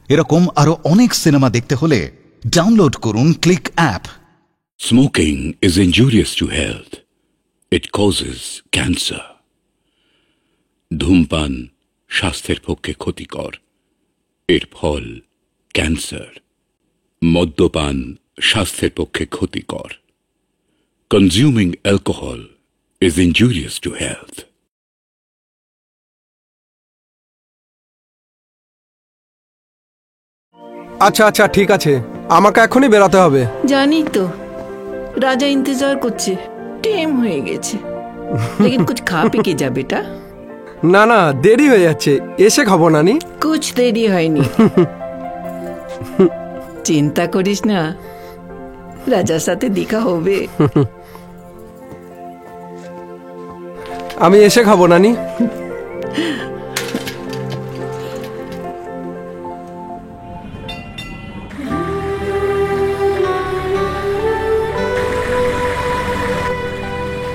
এরকম আরো অনেক সিনেমা দেখতে হলে ডাউনলোড করুন click app. Smoking is injurious to health. It causes cancer. ধূমপান স্বাস্থ্যের পক্ষে ক্ষতিকর, এর ফল ক্যান্সার। মদ্যপান স্বাস্থ্যের পক্ষে ক্ষতিকর। Consuming alcohol is injurious to health. আচ্ছা আচ্ছা ঠিক আছে, আমাকে এখনই বেরোতে হবে। জানি তো, রাজা ইন্তজার করছে, টাইম হয়ে গেছে। লেকিন কুছ খা পি কে যা বেটা। না না, দেরি হয়ে যাচ্ছে, এসে খাবো নানি। কুছ দেরি হয়নি। চিন্তা করিস না, রাজার সাথে দেখা হবে। আমি এসে খাবো নানি।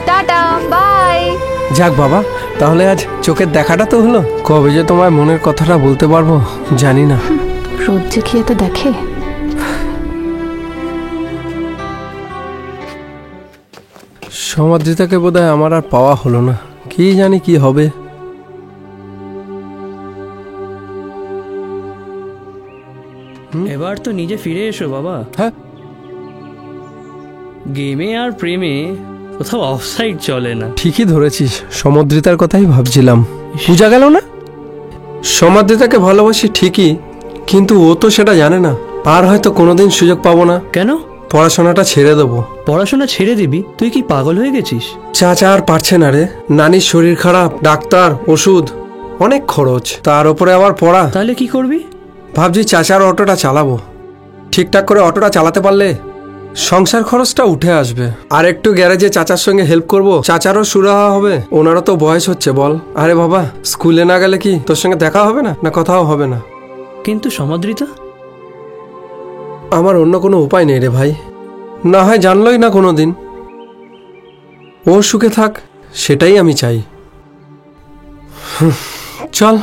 Tata, bye. যাক বাবা, তাহলে আজ চোখের দেখাটা তো হলো। কবে যে তোমায় মনের কথাটা বলতে পারবো জানি না। রোজ যে কি এত দেখে। সমাদৃতাকে বোধহয় আমার আর পাওয়া হলো না, কি জানি কি হবে। এবার তো নিজে ফিরে এসো বাবা। হ্যাঁ, গেমে আর প্রেমে কোথাও অফসাইড চলে না। ঠিকই ধরেছিস, সমদ্রিতার কথাই ভাবছিলাম। পূজা গেল না? সমাদৃতাকে ভালোবাসি ঠিকই, কিন্তু ও তো সেটা জানে না। আর হয়তো কোনোদিন সুযোগ পাবো না। কেন? পড়াশোনাটা ছেড়ে দেবো। পড়াশোনা ছেড়ে দিবি? তুই কি পাগল হয়ে গেছিস? চাচা আর পারছে না রে, নানির শরীর খারাপ, ডাক্তার, ওষুধ, অনেক খরচ, তার উপরে আবার পড়া। তাহলে কি করবি? ভাবছি চাচার অটোটা চালাবো। ঠিকঠাক করে অটোটা চালাতে পারলে সংসার খরচটা উঠে আসবে। আর একটু গ্যারেজে চাচার সঙ্গে হেল্প করব, চাচারও সুরাহা হবে। ওনারও তো বয়স হচ্ছে, বল। আরে বাবা, স্কুলে না গেলে কি তোর সঙ্গে দেখা হবে না, না কথাও হবে না? কিন্তু সমাদৃতা? আমার অন্য কোনো উপায় নেই রে ভাই। না হয় জানলই না কোনোদিন। ও সুখে থাক, সেটাই আমি চাই। চল।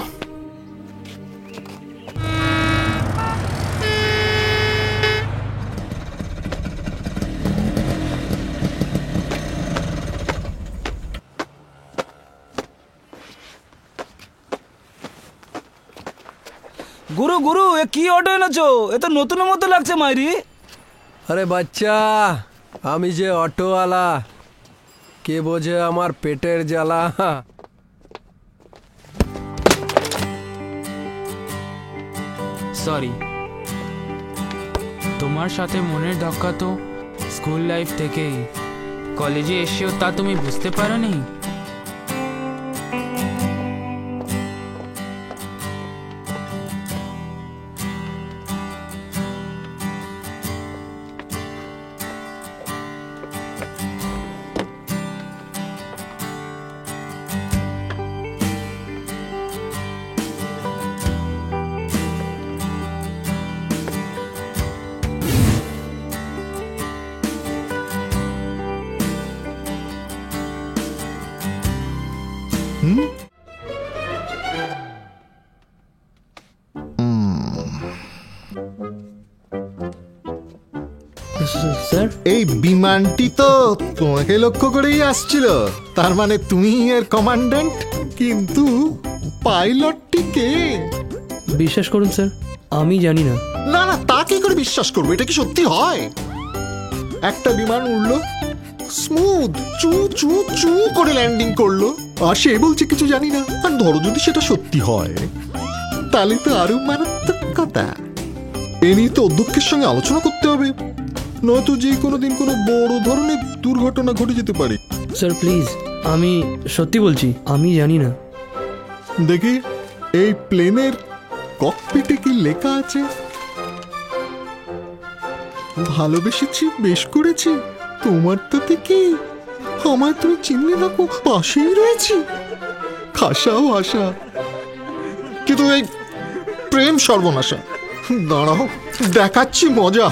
গুরু গুরু, এ কি অটো এনেছো? এ তো নতুনের মতো লাগছে মাইরি। আরে বাচ্চা, আমি যে অটোওয়ালা, কে বোঝে আমার পেটের জ্বালা। সরি, তোমার সাথে মনের ধক্কা তো স্কুল লাইফ থেকেই। কলেজে এসেও তা তুমি বুঝতে পারোনি? স্যার, এই বিমানটি তো তোমাকে লক্ষ্য করেই আসছিল। তার মানে তুমি এর কমান্ড্যান্ট। কিন্তু পাইলটটি কে? বিশ্বাস করুন স্যার, আমি জানি না। না না, তা কি করে বিশ্বাস করবো? এটা কি সত্যি হয়? একটা বিমান উড়লো, স্মুথ, চু চু চু করে ল্যান্ডিং করলো, আর সে বলছে কিছু জানি না। আর ধরো যদি সেটা সত্যি হয়, তাহলে তো আরো মারাত্মক কথা। এ নিয়ে তো অধ্যক্ষের সঙ্গে আলোচনা করতে হবে, নয়তো যে কোনো দিন কোনো বড় ধরনের দুর্ঘটনা ঘটে যেতে পারে। স্যার প্লিজ, আমি সত্যি বলছি, আমি জানি না। দেখি এই প্লেনের ককপিটে কি লেখা আছে? ভালোবেসেছি, বেশ করেছি, তোমার তাতে কি? আমায় তুমি চিনলে না, পাশেই রয়েছি, খাসাও আশা। কিন্তু এই প্রেম সর্বনাশা। দাঁড়াও, দেখাচ্ছি মজা।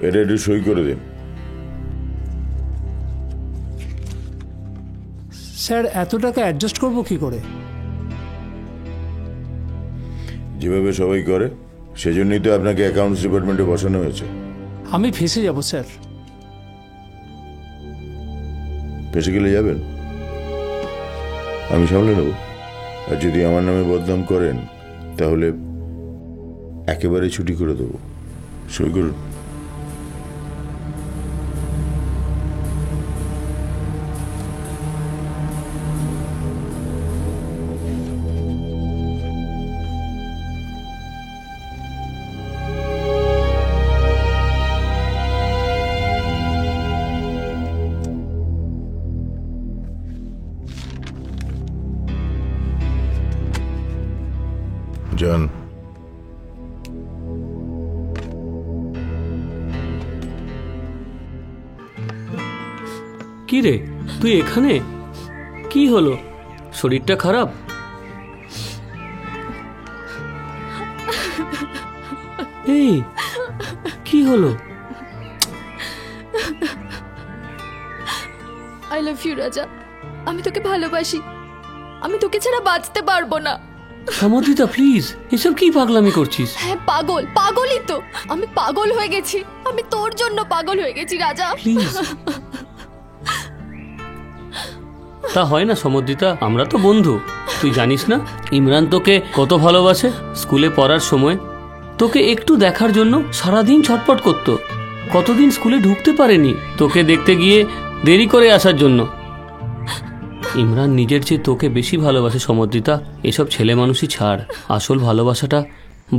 এটা একটু সই করে দিন। স্যার এত টাকা অ্যাডজাস্ট করবো কি করে? যেভাবে সবাই করে সেজন্যই তো আপনাকে অ্যাকাউন্টস ডিপার্টমেন্টে বসানো হয়েছে। আমি ফেসে যাব স্যার। ফেসে গেলে যাবেন, আমি সামলে নেব। আর যদি আমার নামে বদনাম করেন তাহলে একেবারে ছুটি করে দেবো। সই করুন। যান। কি রে তুই এখানে? কি হলো, শরীরটা খারাপ? এই কি হলো? আই লাভ ইউ রাজা, আমি তোকে ভালোবাসি, আমি তোকে ছাড়া বাঁচতে পারবো না। সমদ্রিতা প্লিজ, এসব কি পাগলামি করছিস? হ্যাঁ পাগলই তো, আমি পাগল হয়ে গেছি, আমি তোর জন্য পাগল হয়ে গেছি রাজা। প্লিজ। তা হয় না সমদ্রিতা, আমরা তো বন্ধু। তুই জানিস না ইমরান তোকে কত ভালোবাসে? স্কুলে পড়ার সময় তোকে একটু দেখার জন্য সারাদিন ছটপট করতো। কতদিন স্কুলে ঢুকতে পারেনি তোকে দেখতে গিয়ে দেরি করে আসার জন্য। ইমরান নিজের চেয়ে তোকে বেশি ভালোবাসে সমদ্রিতা। এসব ছেলে মানুষই ছাড়, আসল ভালোবাসাটা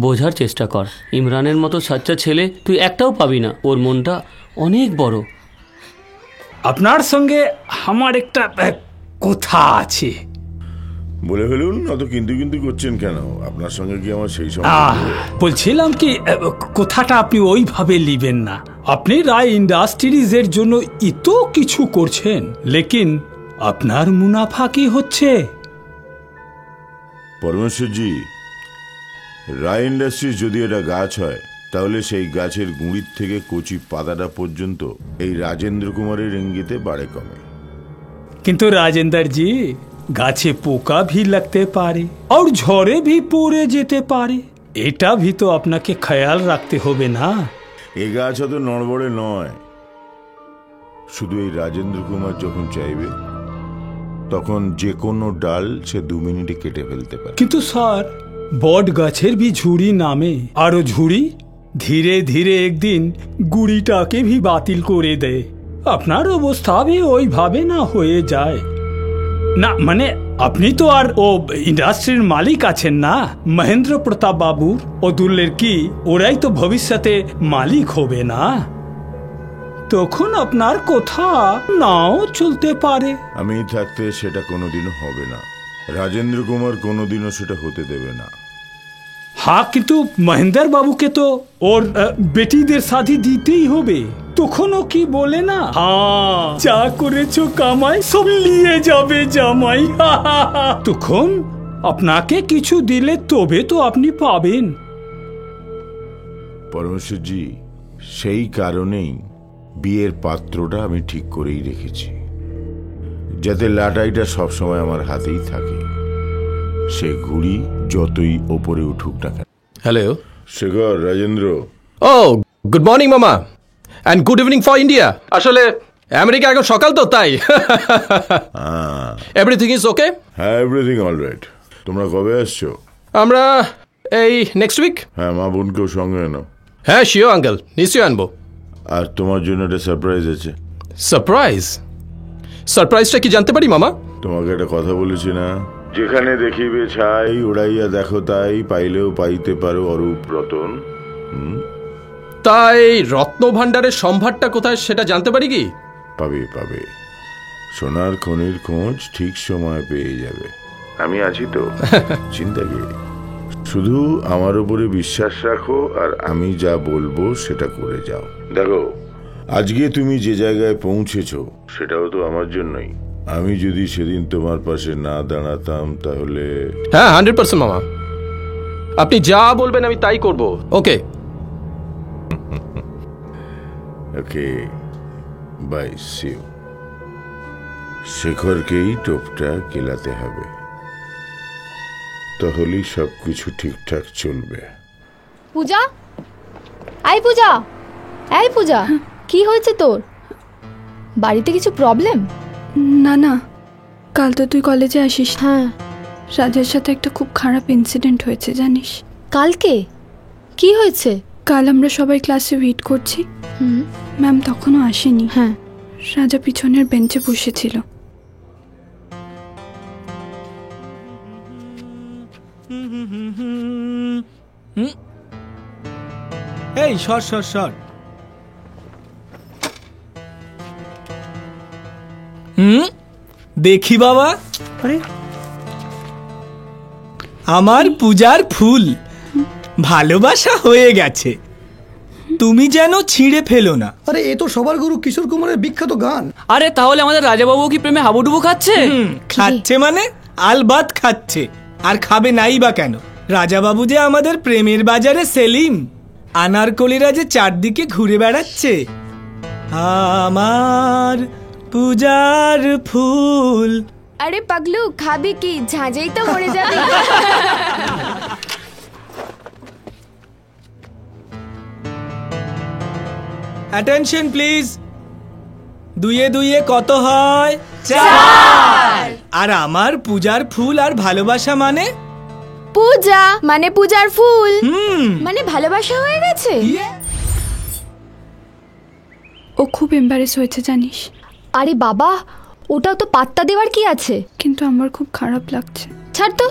বোঝার চেষ্টা কর। ইমরানের মতো সাচ্চা ছেলে তুই একটাও পাবি না, ওর মনটা অনেক বড়। আপনার সঙ্গে আমার একটা কথা আছে। বলে ফেলুন, অত কিন্তু কিন্তু করছেন কেন? আপনার সঙ্গে কি আমার সেই সময়? বলছিলাম কি, কথাটা আপনি ওইভাবে লিবেন না। আপনি রায় ইন্ডাস্ট্রিজের জন্য এত কিছু করছেন, লেকিন আপনার মুনাফা কি হচ্ছে? পরমেশ্বরজি, রায় ইন্ডাস্ট্রিজ যদি এটা গাছ হয় তাহলে সেই গাছের গুঁড়ির থেকে কচি পাতাটা পর্যন্ত এই রাজেন্দ্র কুমারের ইঙ্গিতে বাড়ে কমে। কিন্তু राजेंद्र जी, গাছে পোকা भी लगते পারে और ঝড়ে भी পড়ে যেতে পারে। এটা भी তো আপনাকে খেয়াল রাখতে হবে না? এই গাছ অত নড়বড়ে নয়। শুধু এই রাজেন্দ্র কুমার যখন চাইবে তখন যে কোনো ডাল সে 2 মিনিটে কেটে ফেলতে পারে। কিন্তু স্যার, বট গাছের भी ঝুড়ি নামে, আর ঝুড়ি ধীরে ধীরে একদিন গুড়িটাকে भी বাতিল করে দেয়। আপনার অবস্থা भी ওইভাবে না হয়ে যায় না। মানে আপনি তো আর ও ইন্ডাস্ট্রির মালিক আছেন না, মহেন্দ্র প্রতাপ বাবুর ও দুলের কি ওরাই তো ভবিষ্যতে মালিক হবে না? তখন আপনার কথা নাও চলতে পারে। আমি থাকতে সেটা কোনোদিনও হবে না। রাজেন্দ্র কুমার কোনোদিনও সেটা হতে দেবে না। हाँ, কিন্তু মহেন্দ্র বাবুকে তো ওর বেটিদের শাদি দিতেই হবে। তখন ও কি বলে না, হ্যাঁ যা করেছো কামাই সব নিয়ে যাবে জামাই। তখন আপনাকে কিছু দিলে তবে তো আপনি পাবেন। পরমেশ্বরজি, সেই কারণেই বিয়ের পাত্রটা আমি ঠিক করেই রেখেছি, যাতে লাটাইটা সবসময় আমার হাতেই থাকে। সে ঘুড়ি যতই ওপরে উঠুক না কেন। হ্যালো শেখর, রাজেন্দ্র। ও গুড মর্নিং মামা, and good evening for India. আসলে আমেরিকা এখন সকাল তো, তাই এভরিথিং ইজ ওকে? হ্যাঁ, এভরিথিং অলরাইট। তোমরা কবে আসছো? আমরা এই নেক্সট উইক। হ্যাঁ, মা বোনকেও সঙ্গে এনো। হ্যাঁ শিওর আঙ্কেল, নিশ্চয়ই আনবো। আর তোমার জন্য একটা সারপ্রাইজ আছে। সারপ্রাইজ? সারপ্রাইজটা কি জানতে পারি মামা? তোমাকে একটা কথা বলেছি না, যেখানে দেখিবে ছাই উড়াইয়া দেখো তাই, পাইলেও পাইতে পারো অরূপ রতন। তাই রত্ন ভাণ্ডারের সম্ভারটা কোথায় সেটা জানতে পারি কি? পাবে পাবে, সোনার খনির খোঁজ ঠিক সময় পেয়ে যাবে। আমি আছি তো, চিন্তা কি। শুধু আমার উপরে বিশ্বাস রাখো আর আমি যা বলবো সেটা করে যাও। দেখো, আজকে তুমি যে জায়গায় পৌঁছেছো সেটাও তো আমার জন্যই। আমি যদি সেদিন তোমার পাশে না দাঁড়াতাম তাহলে। হ্যাঁ 100% মামা, আপনি যা বলবেন আমি তাই করব। ওকে ওকে, বাই, সি ইউ। শেখরকেই টোপটা কেলাতে হবে, তাহলেই সবকিছু ঠিকঠাক চলবে। পূজা, এই পূজা, এই পূজা, কি হয়েছে তোর? বাড়িতে কিছু প্রবলেম? না না, কাল তো তুই কলেজে আসিস। হ্যাঁ, রাজের সাথে একটা খুব খারাপ ইনসিডেন্ট হয়েছে জানিস? কালকে কি হয়েছে? কাল আমরা সবাই ক্লাসে ওয়েট করছি, ম্যাম তখনও আসেনি। হ্যাঁ, রাজা পিছনের বেঞ্চে বসেছিল। এই সর সর সর। দেখি বাবা, আরে আমার পূজার ফুল ভালোবাসা হয়ে গেছে, তুমি যেন ছিঁড়ে ফেলো না। আরে এ তো সবার গুরু কিশোর কুমারের বিখ্যাত গান। আরে তাহলে আমাদের রাজাবাবু কি প্রেমে হাবুডুবু খাচ্ছে? খাচ্ছে মানে আলবাত খাচ্ছে, আর খাবে নাই বা কেন? রাজাবাবু যে আমাদের প্রেমের বাজারে সেলিম, আনারকলিরা যে চারদিকে ঘুরে বেড়াচ্ছে। আমার পূজার ফুল। আরে পাগলু, খাবি কি? ঝাঁঝেই তো মরে যাবে। Attention please. দুইয়ে দুইয়ে কত হয়? 4। আর আমার পূজার ফুল আর ভালোবাসা মানে? পূজা মানে পূজার ফুল, মানে ভালোবাসা হয়ে গেছে। ও খুব এম্বারেস হয়েছে জানিস? আরে বাবা, ওটাও তো পাত্তা দেওয়ার কি আছে? কিন্তু আমার খুব খারাপ লাগছে। ছাড় তো,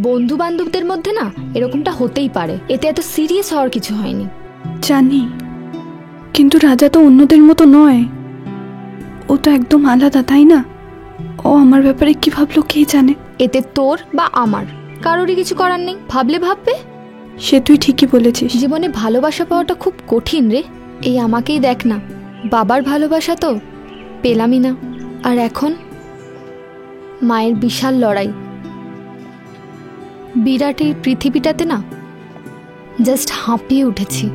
বন্ধু বান্ধবদের মধ্যে না এরকমটা হতেই পারে, এতে এত সিরিয়াস হওয়ার কিছু হয়নি। জানি, কিন্তু রাজা তো অন্যদের মতো নয়, ও তো একদম আলাদা, তাই না? ও আমার ব্যাপারে কি ভাবলো কে জানে। এতে তোর বা আমার কারোরই কিছু করার নেই, ভাবলে ভাববে। সে তুই ঠিকই বলেছিস। জীবনে ভালোবাসা পাওয়াটা খুব কঠিন রে। এই আমাকেই দেখ না, বাবার ভালোবাসা তো পেলামই না, আর এখন মায়ের বিশাল লড়াই। বিরাট এই পৃথিবীটাতে না জাস্ট হাঁপিয়ে উঠেছি।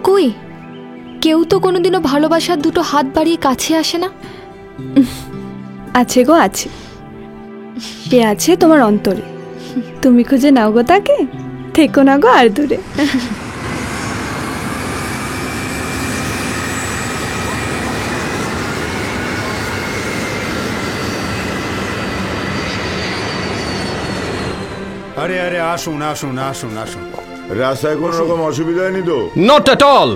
কই কেউ তো কোনোদিনও ভালোবাসার দুটো হাত বাড়িয়ে কাছে আসে না। আছে গো, আছে, সে আছে তোমার অন্তরে। তুমি খুঁজে নাও গো তাকে, থেকো না গো আর দূরে। আরে আরে আসুন আসুন আসুন আসুন। রাস্তায় কোনো রকম অসুবিধা হয়নি তো? Not at all.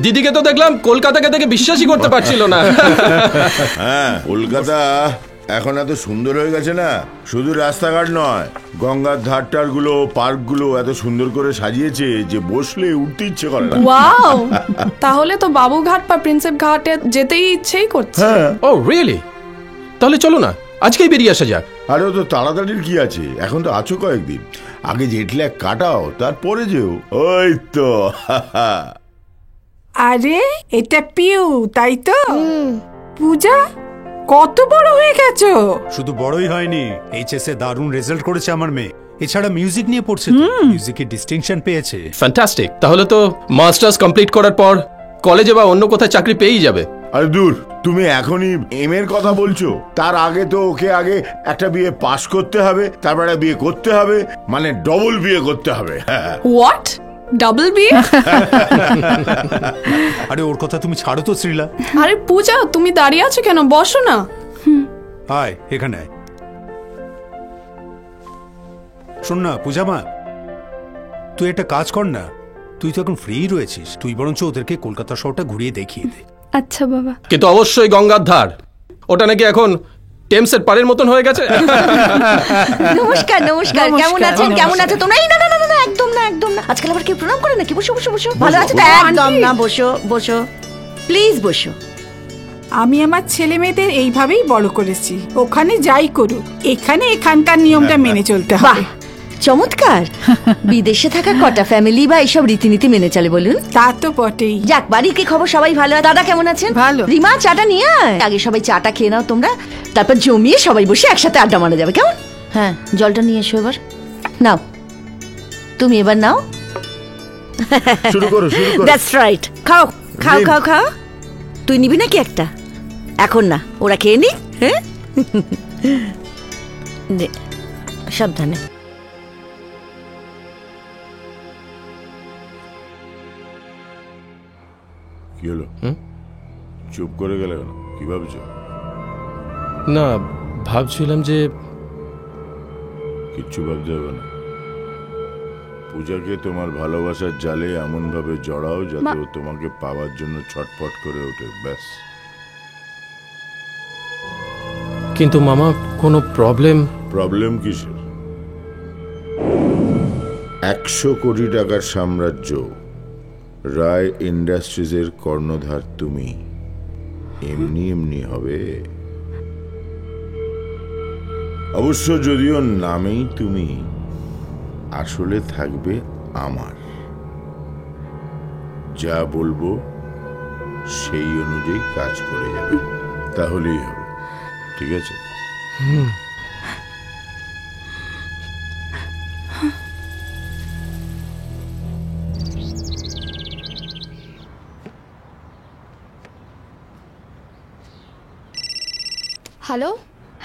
দিদিকে তো দেখলাম কলকাতাকে দেখে বিশ্বাসই করতে পারছিল না। হ্যাঁ, কলকাতা এখন এত সুন্দর হয়ে গেছে না, শুধু রাস্তাঘাট নয়, গঙ্গার ধারটার গুলো, পার্ক গুলো এত সুন্দর করে সাজিয়েছে যে বসলে উঠতে ইচ্ছে করে না। ওয়াও, তাহলে তো বাবুঘাট বা প্রিন্সেপ ঘাটে যেতেই ইচ্ছেই করছে। ও রিয়েলি? তাহলে চলো না আজকেই বেরিয়ে আসা যাক। আরে তো তাড়াতাড়ির কি আছে, এখন তো আছো কয়েকদিন, আগে জেটল্যাগ কাটাও তারপরে যেও। ওই তো। আরে এটা পিউ, তাই তো? পূজা কত বড় হয়ে গেছো। শুধু বড়ই হয়নি, এইচএস এ দারুণ রেজাল্ট করেছে আমার মেয়ে। এছাড়া মিউজিক নিয়ে পড়ছে, মিউজিকে ডিস্টিংশন পেয়েছে। ফ্যান্টাস্টিক। তাহলে তো মাস্টার্স কমপ্লিট করার পর কলেজে বা অন্য কোথাও চাকরি পেয়েই যাবে। আরে দূর, তুমি এখনই এম এর কথা বলছো? তার আগে তো ওকে আগে একটা বিয়ে পাশ করতে হবে, তারপরে বিয়ে করতে হবে, মানে ডবল বিয়ে করতে হবে। হোয়াট? ডাবল বিয়ে? আরে ওর কথা তুমি ছাড়ো তো শ্রীলা। আরে পূজা, তুমি দাঁড়িয়ে আছো কেন? বসো না। আয় এখানে আয়। শোন না পূজা মা, তুই একটা কাজ কর না, তুই তো এখন ফ্রি রয়েছিস, তুই বরঞ্চ ওদেরকে কলকাতা শহরটা ঘুরিয়ে দেখিয়ে দে। আচ্ছা বাবা। কিন্তু অবশ্যই গঙ্গার ধার, ওটা নাকি এখন টেমসের পাড়ের মতন হয়ে গেছে। নমস্কার নমস্কার, কেমন আছেন? কেমন আছো তোমরা? না না না না, একদম না একদম না। আজকাল আবার কি প্রণাম করে নাকি? বসো বসো বসো। ভালো আছো তো? একদম না, বসো বসো প্লিজ বসো। আমি আমার ছেলে মেয়েদের এইভাবেই বড় করেছি, ওখানে যাই করুক এখানে এখানকার নিয়মটা মেনে চলতে হবে। চমৎকার। বিদেশে থাকা কটা ফ্যামিলি বা এইসব রীতিনীতি মেনে চলে বলুন? তা তো বটেই। যাক, বাড়ির কি খবর? সবাই ভালো? দাদা কেমন আছেন? ভালো। রিমা, চাটা নিয়ে আয়। আগে সবাই চাটা খেয়ে নাও তোমরা, তারপর জমিয়ে সবাই বসে একসাথে আড্ডা মারা যাবে, কেমন? হ্যাঁ, জলটা নিয়ে এসো এবার। নাও, তুমি এবার নাও। শুরু করো শুরু করো। That's right. খাও খাও খাও খাও। তুই নিবি নাকি একটা? এখন না, ওরা খেয়ে নি। হ্যাঁ, সাবধানে। কি হলো? চুপ করে গেলে কেন? কি ভাবছো? না, ভাবছিলাম যে কিচ্ছু ভাবতে হবে না। পূজাকে তোমার ভালোবাসার জালে এমন ভাবে জড়াও যাতে ও তোমাকে পাওয়ার জন্য ছটফট করে ওঠে, ব্যাস। কিন্তু মামা, কোনো প্রবলেম কিসের? 100 কোটি টাকার সাম্রাজ্য, রায় ইন্ডাস্ট্রিজের কর্ণধার তুমি, এমনি এমনি হবে? অবশ্য যদিও নামেই তুমি, আসলে থাকবে আমার। যা বলবো সেই অনুযায়ী কাজ করে যাবে, তাহলেই হবে। ঠিক আছে? Hello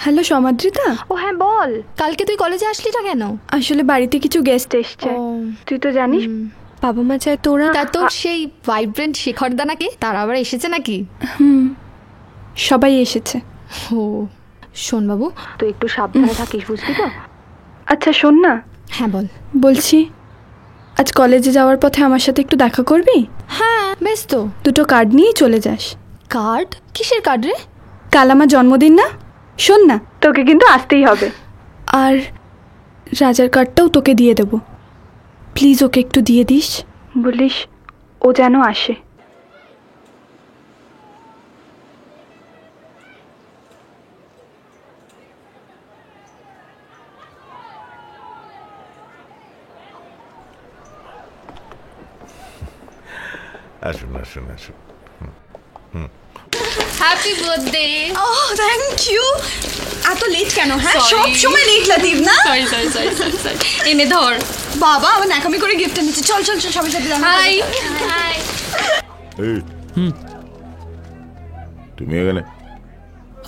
hello সমাদ্রিতা। ও হ্যাঁ বল, কালকে তুই কলেজে আসলি না কেন? আসলে বাড়িতে কিছু গেস্ট এসছে, তুই তো জানিস বাবা মা চায় তোরা। তা তোর সেই ভাইব্রেন্ট শেখরদা নাকি, তারা আবার এসেছে নাকি? সবাই এসেছে। ও শোন বাবু, তুই একটু সাবধানে থাকিস, বুঝলি তো? আচ্ছা শোন না। হ্যাঁ বল। বলছি আজ কলেজে যাওয়ার পথে আমার সাথে একটু দেখা করবি? হ্যাঁ বেশ তো। 2টো কার্ড নিয়েই চলে যাস। কার্ড? কিসের কার্ড রে? কাল আমার জন্মদিন না, শোন না, তোকে কিন্তু আসতেই হবে। আর রাজার কার্ডটাও তোকে দিয়ে দেব, প্লিজ ওকে একটু দিয়ে দিস, বলিস ও যেন আসে। আসুন আসুন আসুন। Happy birthday. Oh thank you. এত লেট কেন? হ্যাঁ সব সময় লেট লাতিফ না। সরি এনে ধর। বাবা আমার নাকামি করে গিফট এনেছে। চল চল চল সবার সাথে জানা। হাই। এই, তুমি এখানে?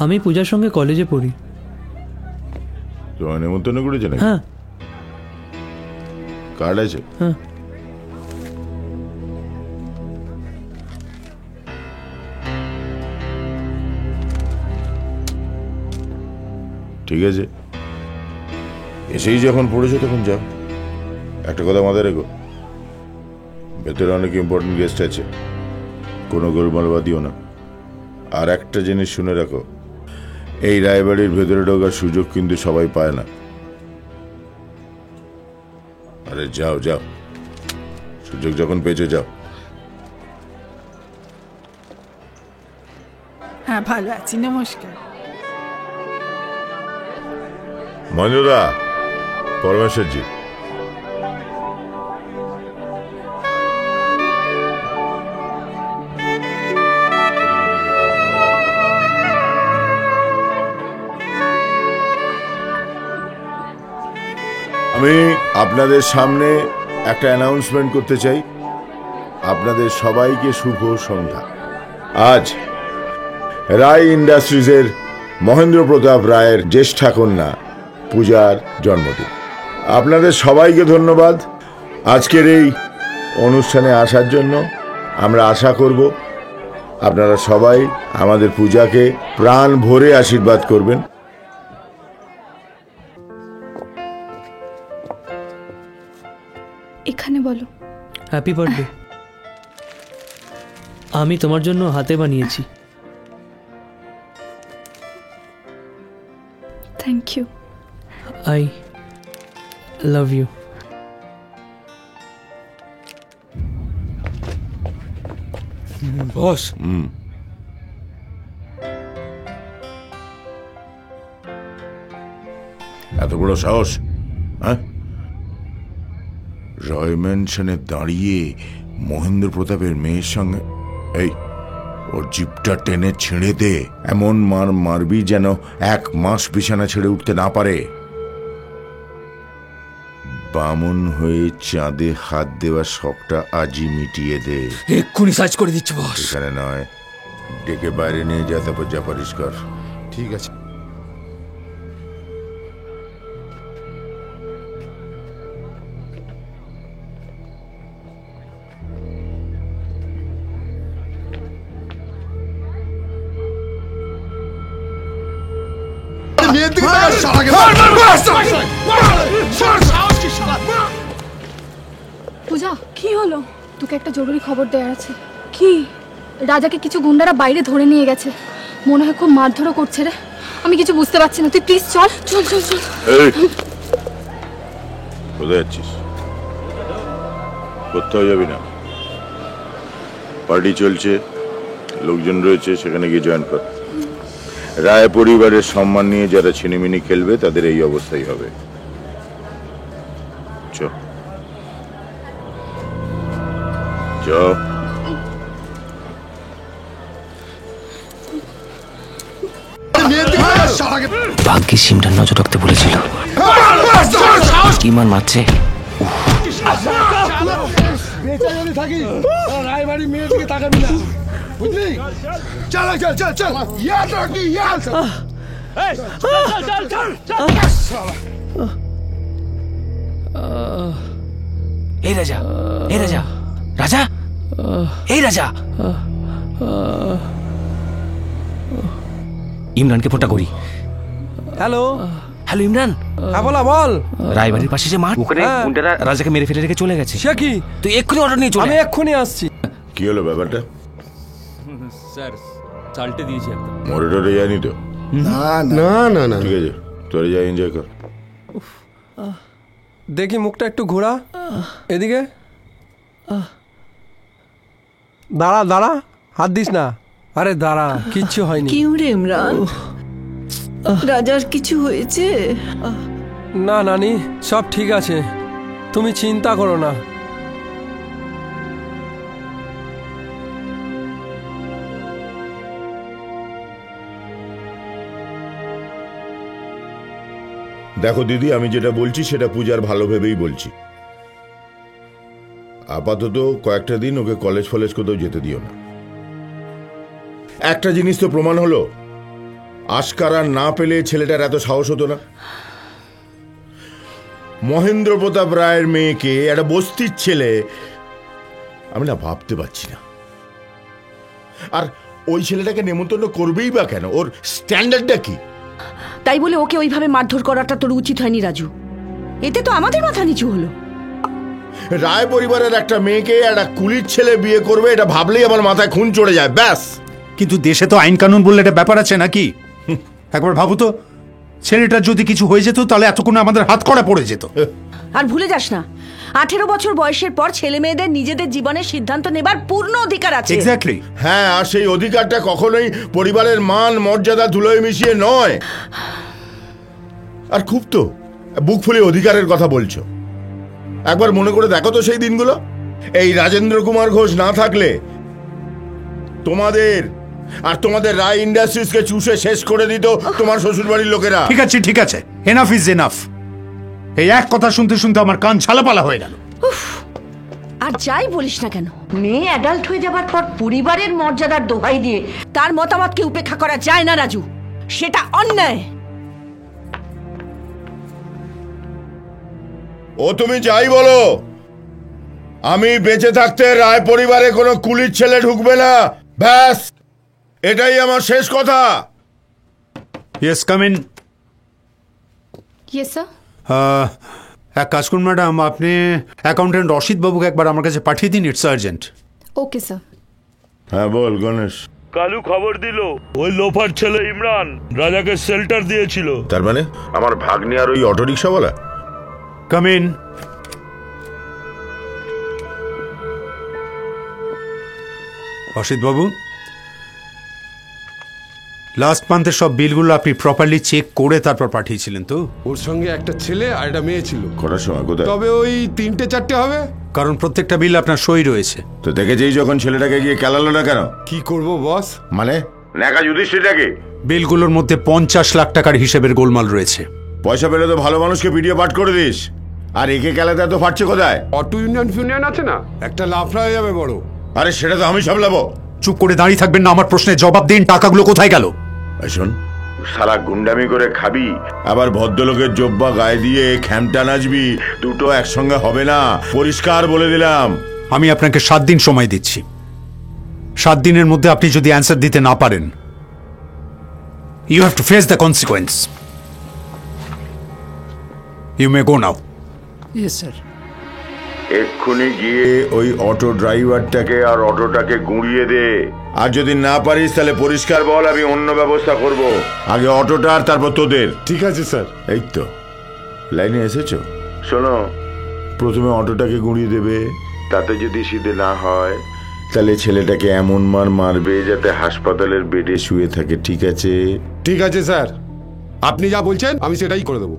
আমি পূজার সঙ্গে কলেজে পড়ি। তোমার নেমন্তন্ন করেছে নাকি? হ্যাঁ। কার্ড আছে? হ্যাঁ। ঠিক আছে, এসেই যখন পড়েছো তখন যাও। একটা কথা মাথায় রেখো, ভেতরে অনেক ইম্পর্টেন্ট গেস্ট আছে, কোনো গোলমাল বাদিও না। আর একটা জিনিস শুনে রাখো, এই রায়বাড়ির ভেতরে ঢোকার সুযোগ কিন্তু সবাই পায় না। আরে যাও যাও, সুযোগ যখন পেয়েছো যাও। হ্যাঁ ভালো আছি, নমস্কার। মঞ্জুদা, পরমেশ্বরজি, আমি আপনাদের সামনে একটা অ্যানাউন্সমেন্ট করতে চাই। আপনাদের সবাইকে শুভ সন্ধ্যা। আজ রায় ইন্ডাস্ট্রিজের মহেন্দ্র প্রতাপ রায়ের জ্যেষ্ঠা কন্যা পূজার জন্মদিন। আপনাদের সবাইকে ধন্যবাদ আজকের এই অনুষ্ঠানে আসার জন্য। আমরা আশা করব আপনারা সবাই আমাদের পূজাকে প্রাণ ভরে আশীর্বাদ করবেন। এখানে বলো। Happy birthday. আমি তোমার জন্য হাতে বানিয়েছি। Thank you. I love you. Boss, এত বড় সাহস? হ্যাঁ, রয় ম্যানশনে দাঁড়িয়ে মহেন্দ্র প্রতাপের মেয়ের সঙ্গে? এই, ওর জিপটা টেনে ছেড়ে দে, এমন মার মারবি যেন 1 মাস বিছানা ছেড়ে উঠতে না পারে। বামন হয়ে চাঁদে হাত দেওয়ার শখটা আজই মিটিয়ে দে। এক্ষুনি সার্চ করে দিচ্ছি বস। এখানে নয়, ডেকে বাইরে নিয়ে যা, তারপর যা পরিষ্কার। ঠিক আছে। পূজা, কি হলো? তোকে একটা জরুরি খবর দেওয়ার আছে। কি? রাজাকে কিছু গুন্ডারা বাইরে ধরে নিয়ে গেছে, মনে হয় খুব মারধরও করছে রে। আমি কিছু বুঝতে পারছি না, তুই প্লিজ চল চল চল চল। কোথায় যাচ্ছিস? কোথাও যাবি না, পার্টি চলছে, লোকজন রয়েছে, সেখানে গিয়ে জয়েন কর। রায় পরিবারের সম্মান নিয়ে যারা ছিনিমিনি খেলবে তাদের এই অবস্থাই হবে। চ চ। ভাগ্যে সিমটার নজর রাখতে বলেছিল। ইমান মারছে। এই রাজা, এই রাজা, রাজা, এই রাজা। ইমরানকে ফোনটা করি। Hello hello Imran. হ্যাঁ বলা বল। রায়বাড়ির পাশে যে মাঠ, ওখানে গুন্ডারা রাজাকে মেরে ফেলে রেখে চলে গেছে। সে কি? তুই এক্ষুনি অর্ডার নিয়ে চলে। আমি এক্ষুনি আসছি। কি হলো ব্যাপারটা? স্যার চালটে দিয়েছি একটা। মরে টরে যায়নি তো? না না না না। ঠিক আছে, তোরে যা, এনজয় কর। দেখি মুখটা একটু ঘোরা এদিকে। দাঁড়া দাঁড়া, হাত দিস না। আরে দাঁড়া, কিচ্ছু হয়নি। কি রে ইমরান, রাজার কিছু হয়েছে? না নানি, সব ঠিক আছে, তুমি চিন্তা করো না। দেখো দিদি, আমি যেটা বলছি সেটা পূজার ভালো ভেবেই বলছি। আপাতত কয়েকটা দিন ওকে কলেজ ফলেজ কোথাও যেতে দিও না। একটা জিনিস তো প্রমাণ হলো, আশকারা না পেলে ছেলেটার এত সাহস হতো না। মহেন্দ্র প্রতাপ রায়ের মেয়েকে একটা বস্তির ছেলে, আমি না ভাবতে পারছি না। আর ওই ছেলেটাকে নেমন্তন্ন করবেই বা কেন? ওর স্ট্যান্ডার্ডটা কি? তাই বলে ওকে ওইভাবে মারধর করাটা তোর উচিত হয়নি রাজু। এতে তো আমাদের মাথা নিচু হলো। রায় পরিবারের একটা মেয়েকে একটা কুলির ছেলে বিয়ে করবে, এটা ভাবলেই আমার মাথায় খুন চড়ে যায়। ব্যাস। কিন্তু দেশে তো আইন কানুন বললে একটা ব্যাপার আছে নাকি? একবার ভাবো তো, ছেলেটার যদি কিছু হয়ে যেত তাহলে এতক্ষণ আমাদের হাত কড়া পড়ে যেত। আর ভুলে যাস না, 18 বছর বয়সের পর ছেলে মেয়েদের নিজেদের জীবনের সিদ্ধান্ত নেবার পূর্ণ অধিকার আছে। এক্স্যাক্টলি। হ্যাঁ, আর সেই অধিকারটা কখনোই পরিবারের মান মর্যাদা ধুলোয় মিশিয়ে নয়। আর খুব তো বুক ফুলে অধিকারের কথা বলছো। একবার মনে করে দেখো তো সেই দিনগুলো। এই রাজেন্দ্র কুমার ঘোষ না থাকলে তোমাদের আর তোমাদের রায় ইন্ডাস্ট্রিজকে চুষে শেষ করে দিত তোমার শ্বশুরবাড়ির লোকেরা। ঠিক আছে ঠিক আছে, এনাফ ইজ এনাফ। এই এক কথা শুনতে শুনতে আমার কান ছালাপালা হয়ে গেল। আর যাই বলিস না কেন, মেয়ে অ্যাডাল্ট হয়ে যাবার পর পরিবারের মর্যাদার দোহাই দিয়ে তার মতামতকে উপেক্ষা করা যায় না রাজু, সেটা অন্যায়। ও তুমি যাই বলো, আমি বেঁচে থাকতে রায় পরিবারে কোনো কুলির ছেলে ঢুকবে না। ব্যাস, এটাই আমার শেষ কথা। Yes, come in. Yes sir. এক কাজ করুন ম্যাডাম, আপনি অ্যাকাউন্টেন্ট রশিদ বাবুকে একবার আমার কাছে পাঠিয়ে দিন, ইটস আর্জেন্ট। Okay sir. হ্যাঁ বল গণেশ। কালু খবর দিল ওই লোফার ছেলে ইমরান রাজাকে শেল্টার দিয়েছিল। তার মানে আমার ভাগ্নি আর ওই অটোরিকশাওয়ালা? Come in. Rashid Babu, last মান্থের সব বিলগুলো আপনি প্রপারলি চেক করে তারপর পাঠিয়েছিলেন তো? ওর সঙ্গে একটা ছেলে আর একটা মেয়ে ছিল। করার সময় কোথায়? তবে ওই 3-4টে হবে। কারণ প্রত্যেকটা বিল আপনার সই রয়েছে। তো দেখেছেই যখন, ছেলেটাকে গিয়ে কেলালো না কেন? কি করব বস? মানে নেকা যুধিষ্ঠিরটাকে? বিলগুলোর মধ্যে 50 লাখ টাকার হিসেবের গোলমাল রয়েছে। পয়সা পেলে তো ভালো মানুষকে পিডিএ পাঠ করে দিস, আর একে কেলাতে এত ফাটছে কোথায়? অটো ইউনিয়ন আছে না, একটা লাফড়া হয়ে যাবে বড়। আরে সেটা তো আমি সামলাবো। চুপ করে দাঁড়িয়ে থাকবেন না, আমার প্রশ্নের জবাব দিন। টাকাগুলো কোথায় গেল? শোন, সারা গুন্ডামি করে খাবি, আবার ভদ্রলোকের জব্বা গায়ে দিয়ে খ্যামটা নাচবি, দুটো একসঙ্গে হবে না, পরিষ্কার বলে দিলাম। আমি আপনাকে 7 দিন সময় দিচ্ছি। 7 দিনের মধ্যে আপনি যদি অ্যান্সার দিতে না পারেন, you have to face the consequence. You may go now. Yes sir. এক্ষুনি গিয়ে ওই অটো ড্রাইভারটাকে আর অটোটাকে গুঁড়িয়ে দে। আর যদি না পারিস তাহলে পরিষ্কার বল, আমি অন্য ব্যবস্থা করব। আগে অটোটা আর তারপর তোদের। ঠিক আছে স্যার। এই তো লাইনে এসেছো। শোনো, প্রথমে অটোটাকে গুঁড়িয়ে দেবে, তাতে যদি সিধে না হয় তাহলে ছেলেটাকে এমন মার মারবে যাতে হাসপাতালের বেডে শুয়ে থাকে, ঠিক আছে? ঠিক আছে স্যার, আপনি যা বলছেন আমি সেটাই করে দেবো।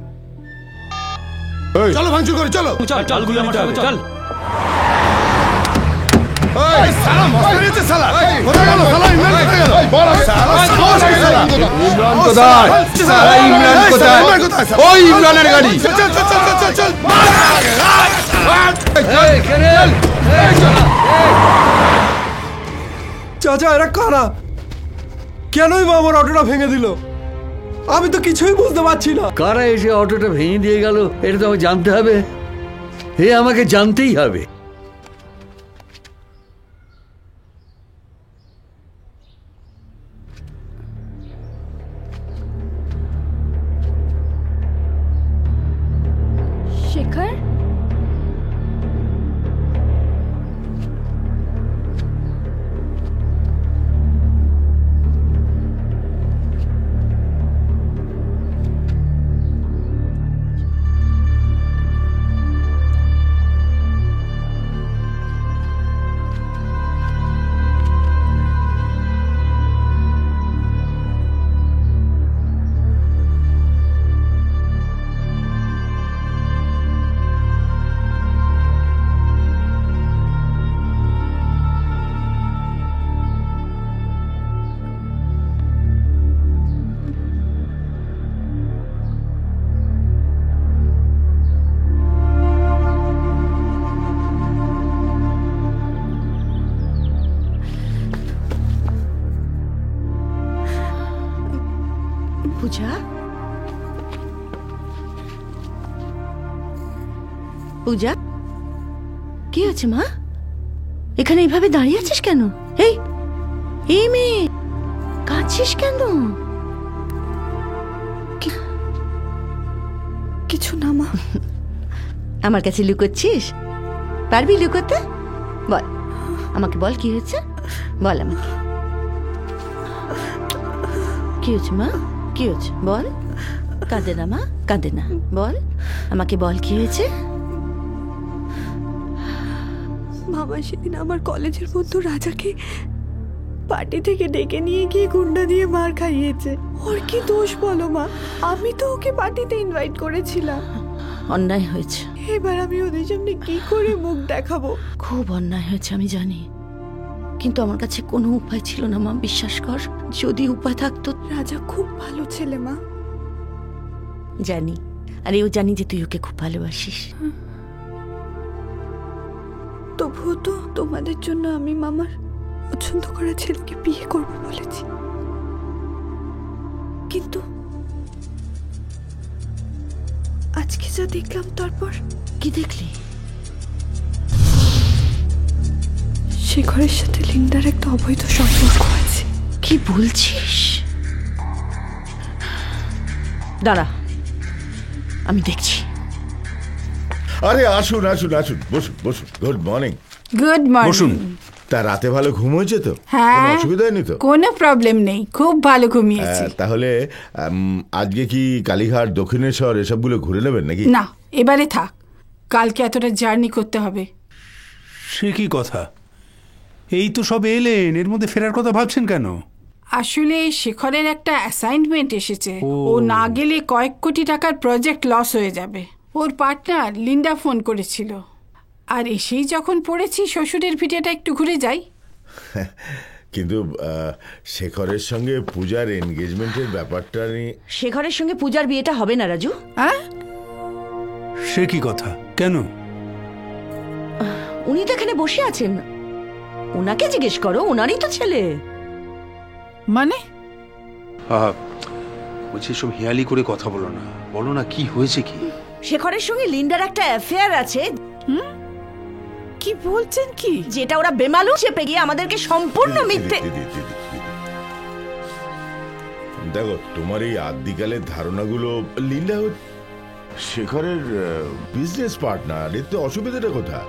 চলো ভাঙচুর করে, চলো। চল। ওই ইমরানের গাড়ি। চাচা, এরা কারা? কেনই বা আমার অটোটা ভেঙে দিল? আমি তো কিছুই বুঝতে পারছি না। কারা এসে অটোটা ভেঙে দিয়ে গেল এটা তো আমাকে জানতে হবে। আমাকে জানতেই হবে। শেখর, পূজা, পূজা, কি হয়েছে মা? এখানে এইভাবে দাঁড়িয়ে আছিস কেন? এই মেয়ে, কাঁদছিস কেন? কিছু না মা। আমার কাছে লুকোচ্ছিস? পারবি লুকোতে? বল আমাকে, বল কি হয়েছে, বল আমাকে। কি হয়েছে মা? কি হয়েছে বল? কাঁদে না মা, কাঁদে না, বল আমাকে, বল কি হয়েছে? মামা সেদিন আমার কলেজের বন্ধু রাজাকে পার্টি থেকে ডেকে নিয়ে গিয়ে গুন্ডা দিয়ে মার খাইয়েছে। ওর কি দোষ বলো মা? আমি তো ওকে পার্টিতে ইনভাইট করেছিলাম। অন্যায় হয়েছে। এবার আমি ওদের সামনে কি করে মুখ দেখাবো? খুব অন্যায় হয়েছে আমি জানি, কিন্তু আমার কাছে কোনো উপায় ছিল না মা, বিশ্বাস কর। যদি উপায় থাকতো। রাজা খুব ভালো ছেলে মা। জানি, আর এও জানি যে তুই ওকে খুব ভালোবাসিস। তবুও তো তোমাদের জন্য আমি মামার পছন্দ করা ছেলেকে বিয়ে করবো বলেছি। কিন্তু আজকে যা দেখলাম। তারপর কি দেখলি? শেখরের সাথে লিন্ডার একটা অবৈধ সম্পর্ক আছে। কি বলছিস? দাঁড়া, আমি দেখছি। আরে আসুন আসুন আসুন, বসুন বসুন। Good morning. Good morning. বসুন। তা রাতে ভালো ঘুম হয়েছে তো? হ্যাঁ, কোনো অসুবিধা হয়নি তো? কোনো প্রবলেম নেই, খুব ভালো ঘুমিয়েছি। তাহলে আজকে কি কালীঘাট, দক্ষিণেশ্বর এসবগুলো ঘুরে নেবেন নাকি? না, এবারে থাক, কালকে এতটা জার্নি করতে হবে। সে কি কথা? এই তো সব এলেন, এর মধ্যে ফেরার কথা ভাবছেন কেন? আসলে শেখরের একটা অ্যাসাইনমেন্ট এসেছে। ও না গেলে কয়েক কোটি টাকার প্রজেক্ট লস হয়ে যাবে। ওর পার্টনার লিন্ডা ফোন করেছিল, আর এসেই যখন পড়েছি শ্বশুরের ভিটেটা একটু ঘুরে যাই। কিন্তু শেখরের সঙ্গে পূজার এনগেজমেন্টের ব্যাপারটা নিয়ে। শেখরের সঙ্গে পূজার বিয়েটা হবে না রাজু। হ্যাঁ, সে কি কথা? কেন? উনি তো এখানে বসে আছেন, ওনাকে জিজ্ঞেস করো, ওনারই তো ছেলে। মানে বলছি সব হেয়ালি করে কথা বলো না, বলো না কি হয়েছে কি। শেখরের সঙ্গে লিন্ডার একটা অ্যাফেয়ার আছে। কি বলছেন কি? যেটা ওরা বেমালুম চেপে গিয়ে আমাদেরকে সম্পূর্ণ মিথ্যে। দেখো, তোমার এই আদিকালের ধারণাগুলো, লিন্ডা শেখরের বিজনেস পার্টনার, এতে অসুবিধাটা কোথায়?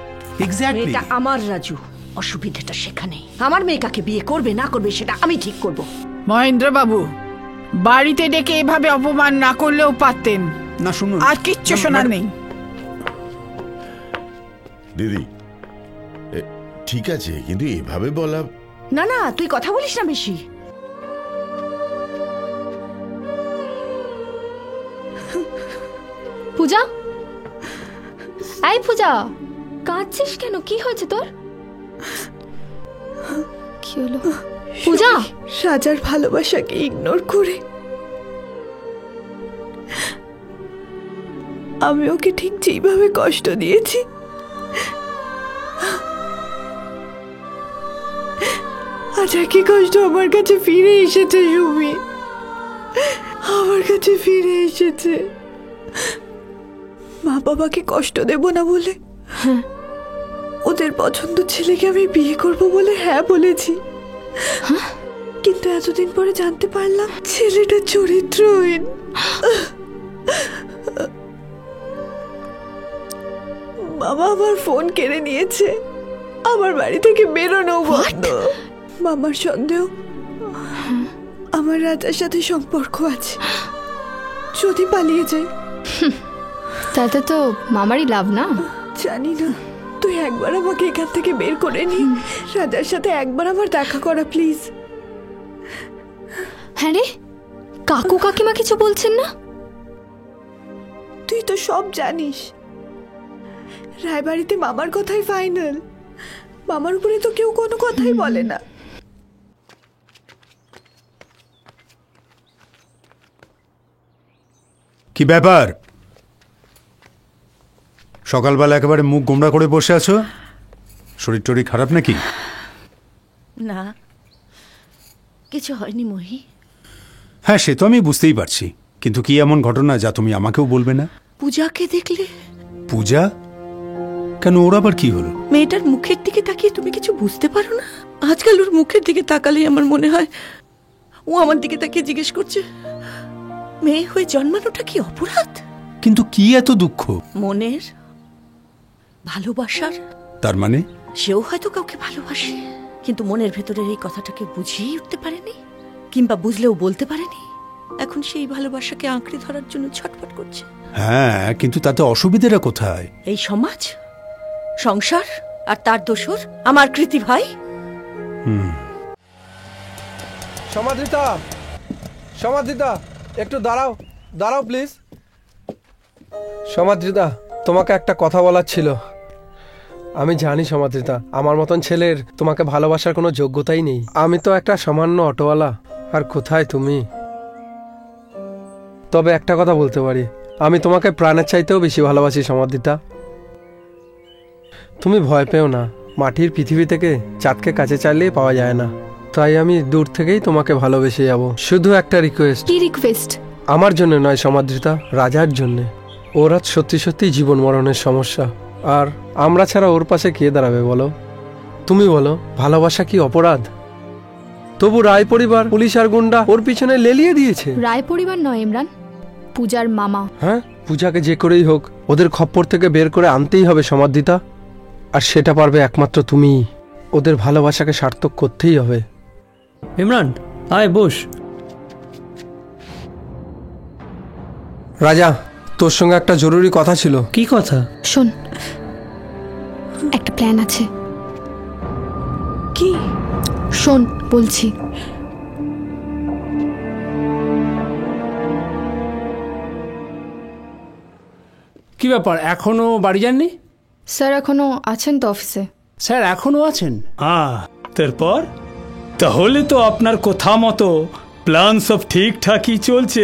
এটা আমার রাজু, অসুবিধাটা সেখানে। আমার মেয়ে কাকে বিয়ে করবে না করবে সেটা আমি ঠিক করব। মহেন্দ্র বাবু, বাড়িতে ডেকে এভাবে অপমান না করলেও পারতেন। না শুনুন, আর কিচ্ছু শোনার নেই। দিদি ঠিক আছে, কিন্তু এভাবে বলা। না না, তুই কথা বলিস না বেশি। পূজা, এই পূজা, কাঁদছিস কেন? কি হয়েছে তোর? কি হলো পূজা? রাজার ভালোবাসাকে ইগনোর করে আমি ওকে ঠিক যেভাবে কষ্ট দিয়েছি, আজ একই কষ্ট আমার কাছে ফিরে এসেছে। সুমি আমার কাছে ফিরে এসেছে। মা বাবাকে কষ্ট দেব না বলে ওদের পছন্দ ছেলেকে আমি বিয়ে করব বলে হ্যাঁ বলেছি, কিন্তু এতদিন পরে জানতে পারলাম ছেলেটা চরিত্রহীন। মামা আমার ফোন কেড়ে নিয়েছে, আমার বাড়ি থেকে বেরোনো বন্ধ। মামার সন্দেহ আমার রাজার সাথে সম্পর্ক আছে, যদি পালিয়ে যাই তাতে তো মামারই লাভ না? জানি না, তুই একবার আমাকে এখান থেকে বের করে নি। রাজার সাথে একবার আমার দেখা করা প্লিজ। হ্যাঁ রে, কাকু কাকিমা কিছু বলছেন না? তুই তো সব জানিস। রায়বাড়িতে মামার কথাই ফাইনাল, মামার উপরে তো কেউ কোনো কথাই বলে না। কি ব্যাপার, সকালবেলা একেবারে মুখ গোমড়া করে বসে আছো? শরীর টরীর খারাপ নাকি? না, কিছু হয়নি মহি। হ্যাঁ, সে তো আমি বুঝতেই পারছি, কিন্তু কি এমন ঘটনা যা তুমি আমাকেও বলবে না? পূজাকে দেখলে? পূজা? কেন, ওর আবার কি হলো? মেয়েটার মুখের দিকে তাকিয়ে তুমি কিছু বুঝতে পারো না? আজকাল ওর মুখের দিকে তাকালেই আমার মনে হয় ও আমার দিকে তাকিয়ে জিজ্ঞেস করছে মেয়ে হয়ে জন্মানোটা কি অপরাধ? কিন্তু কি এত দুঃখ? মনের ভালোবাসার। তার মানে সেও হয়তো কাউকে ভালোবাসে, কিন্তু মনের ভেতরের এই কথাটাকে বুঝিয়ে উঠতে পারেনি, কিংবা বুঝলেও বলতে পারেনি। এখন সেই ভালোবাসাকে আঁকড়ে ধরার জন্য ছটফট করছে। হ্যাঁ, কিন্তু তাতে অসুবিধাটা কোথায়? এই সমাজ, সংসার, আর তার দোসর আমার কৃতি ভাই। সমাদৃতা, সমাদৃতা, একটু দাঁড়াও, দাঁড়াও প্লিজ। সমাদৃতা, তোমাকে একটা কথা বলার ছিল। আমি জানি সমাদৃতা, আমার মতন ছেলের তোমাকে ভালোবাসার কোনো যোগ্যতাই নেই। আমি তো একটা সামান্য অটোওয়ালা, আর কোথায় তুমি। তবে একটা কথা বলতে পারি, আমি তোমাকে প্রাণের চাইতেও বেশি ভালোবাসি সমাদৃতা। তুমি ভয় পেও না, মাটির পৃথিবী থেকে চাঁদকে কাছে চাইলেই পাওয়া যায় না। তাই আমি দূর থেকেই তোমাকে ভালোবেসে যাব। শুধু একটা রিকোয়েস্ট। কি রিকোয়েস্ট? আমার জন্য নয় সমাদৃতা, রাজার জন্য। ওর আজ সত্যি সত্যি জীবন মরণের সমস্যা, আর আমরা ছাড়া ওর পাশে কে দাঁড়াবে বলো? তুমি বলো, ভালোবাসা কি অপরাধ? তবু রায় পরিবার, পুলিশ আর গুন্ডা ওর পিছনে লেলিয়ে দিয়েছে। রায় পরিবার নয় ইমরান, পূজার মামা। হ্যাঁ, পূজাকে যে করেই হোক ওদের খপ্পর থেকে বের করে আনতেই হবে সমাদৃতা, আর সেটা পারবে একমাত্র তুমি। ওদের ভালোবাসাকে সার্থক করতেই হবে। ইমরান, আয় বস। রাজা, তোর সঙ্গে একটা জরুরি কথা ছিল। কি কথা? শোন, একটা প্ল্যান আছে। কি? শোন বলছি। কি ব্যাপার, এখনো বাড়ি যাননি? স্যার এখনো আছেন তো অফিসে। স্যার এখনো আছেন? তারপর তাহলে তো আপনার কথা মতো প্ল্যান সব ঠিকঠাকই চলছে।